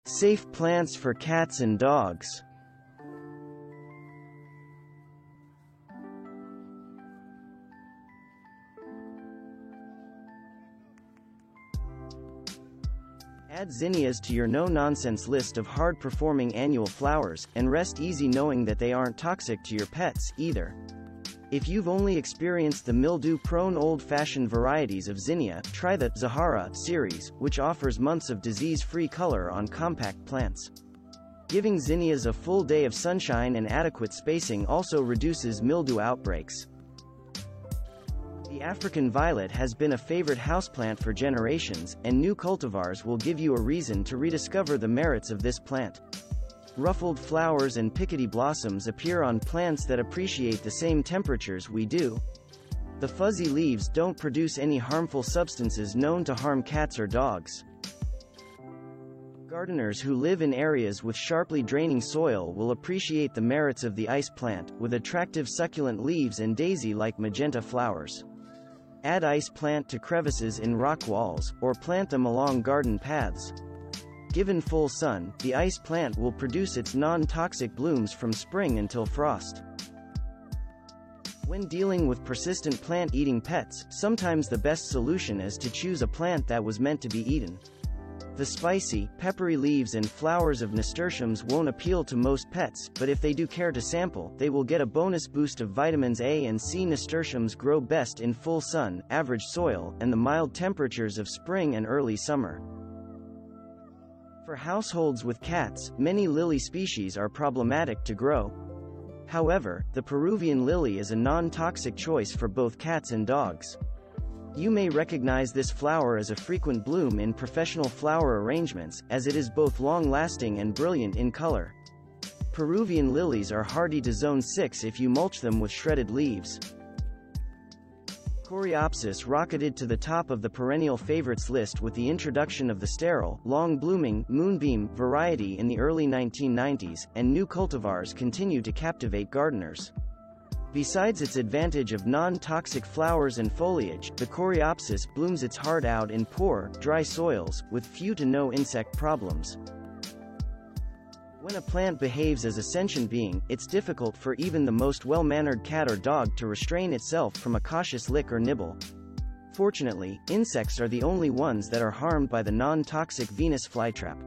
Safe plants for cats and dogs. Add zinnias to your no-nonsense list of hard-performing annual flowers, and rest easy knowing that they aren't toxic to your pets, either. If you've only experienced the mildew-prone old-fashioned varieties of zinnia, try the Zahara series, which offers months of disease-free color on compact plants. Giving zinnias a full day of sunshine and adequate spacing also reduces mildew outbreaks. The African violet has been a favorite houseplant for generations, and new cultivars will give you a reason to rediscover the merits of this plant. Ruffled flowers and pickety blossoms appear on plants that appreciate the same temperatures we do. The fuzzy leaves don't produce any harmful substances known to harm cats or dogs. Gardeners who live in areas with sharply draining soil will appreciate the merits of the ice plant, with attractive succulent leaves and daisy-like magenta flowers. Add ice plant to crevices in rock walls, or plant them along garden paths. Given full sun, the ice plant will produce its non-toxic blooms from spring until frost. When dealing with persistent plant-eating pets, sometimes the best solution is to choose a plant that was meant to be eaten. The spicy, peppery leaves and flowers of nasturtiums won't appeal to most pets, but if they do care to sample, they will get a bonus boost of vitamins A and C. Nasturtiums grow best in full sun, average soil, and the mild temperatures of spring and early summer. For households with cats, many lily species are problematic to grow. However, the Peruvian lily is a non-toxic choice for both cats and dogs. You may recognize this flower as a frequent bloom in professional flower arrangements, as it is both long-lasting and brilliant in color. Peruvian lilies are hardy to zone 6 if you mulch them with shredded leaves. Coreopsis rocketed to the top of the perennial favorites list with the introduction of the sterile, long-blooming, moonbeam variety in the early 1990s, and new cultivars continue to captivate gardeners. Besides its advantage of non-toxic flowers and foliage, the Coreopsis blooms its heart out in poor, dry soils, with few to no insect problems. When a plant behaves as a sentient being, it's difficult for even the most well-mannered cat or dog to restrain itself from a cautious lick or nibble. Fortunately, insects are the only ones that are harmed by the non-toxic Venus flytrap.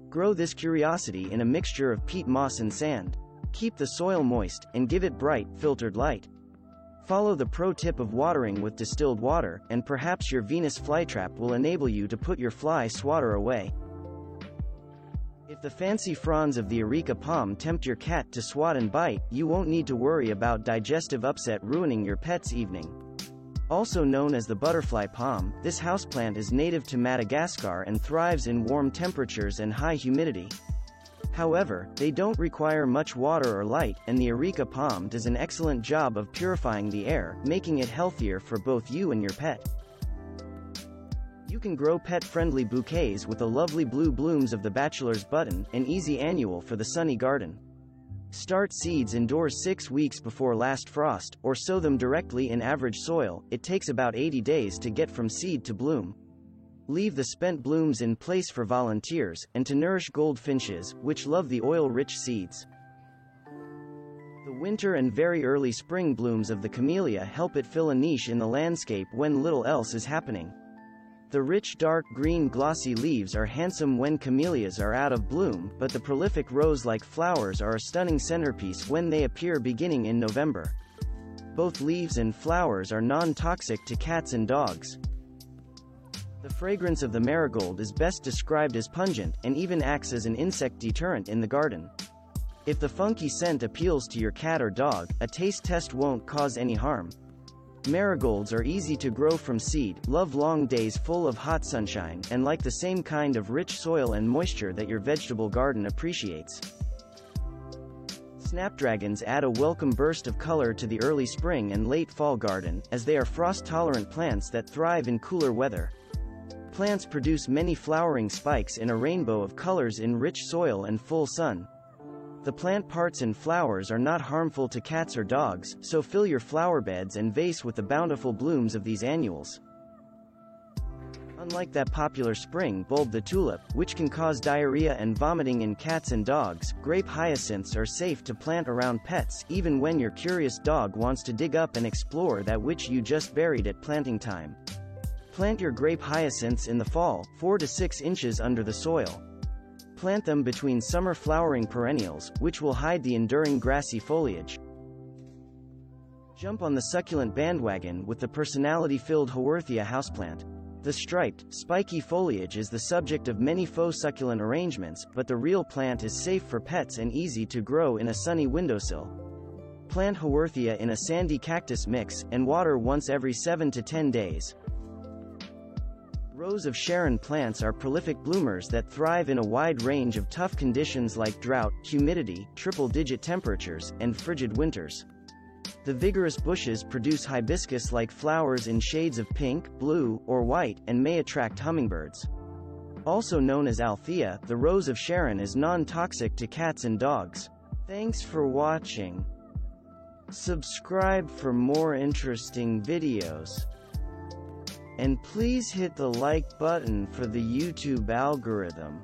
Grow this curiosity in a mixture of peat moss and sand. Keep the soil moist, and give it bright, filtered light. Follow the pro tip of watering with distilled water, and perhaps your Venus flytrap will enable you to put your fly swatter away. If the fancy fronds of the Areca palm tempt your cat to swat and bite, you won't need to worry about digestive upset ruining your pet's evening. Also known as the butterfly palm, this houseplant is native to Madagascar and thrives in warm temperatures and high humidity. However, they don't require much water or light, and the Areca palm does an excellent job of purifying the air, making it healthier for both you and your pet. You can grow pet-friendly bouquets with the lovely blue blooms of the bachelor's button, an easy annual for the sunny garden. Start seeds indoors 6 weeks before last frost, or sow them directly in average soil. It takes about 80 days to get from seed to bloom. Leave the spent blooms in place for volunteers, and to nourish goldfinches, which love the oil-rich seeds. The winter and very early spring blooms of the camellia help it fill a niche in the landscape when little else is happening. The rich dark green glossy leaves are handsome when camellias are out of bloom, but the prolific rose-like flowers are a stunning centerpiece when they appear beginning in November. Both leaves and flowers are non-toxic to cats and dogs. The fragrance of the marigold is best described as pungent, and even acts as an insect deterrent in the garden. If the funky scent appeals to your cat or dog, a taste test won't cause any harm. Marigolds are easy to grow from seed, love long days full of hot sunshine, and like the same kind of rich soil and moisture that your vegetable garden appreciates. Snapdragons add a welcome burst of color to the early spring and late fall garden, as they are frost-tolerant plants that thrive in cooler weather. Plants produce many flowering spikes in a rainbow of colors in rich soil and full sun. The plant parts and flowers are not harmful to cats or dogs, so fill your flower beds and vase with the bountiful blooms of these annuals. Unlike that popular spring bulb, the tulip, which can cause diarrhea and vomiting in cats and dogs, grape hyacinths are safe to plant around pets, even when your curious dog wants to dig up and explore that which you just buried at planting time. Plant your grape hyacinths in the fall, 4 to 6 inches under the soil. Plant them between summer flowering perennials, which will hide the enduring grassy foliage. Jump on the succulent bandwagon with the personality-filled Haworthia houseplant. The striped, spiky foliage is the subject of many faux succulent arrangements, but the real plant is safe for pets and easy to grow in a sunny windowsill. Plant Haworthia in a sandy cactus mix, and water once every 7 to 10 days. Rows of Sharon plants are prolific bloomers that thrive in a wide range of tough conditions like drought, humidity, triple-digit temperatures, and frigid winters. The vigorous bushes produce hibiscus-like flowers in shades of pink, blue, or white, and may attract hummingbirds. Also known as Althea, the Rose of Sharon is non-toxic to cats and dogs. Thanks for watching. Subscribe for more interesting videos. And please hit the like button for the YouTube algorithm.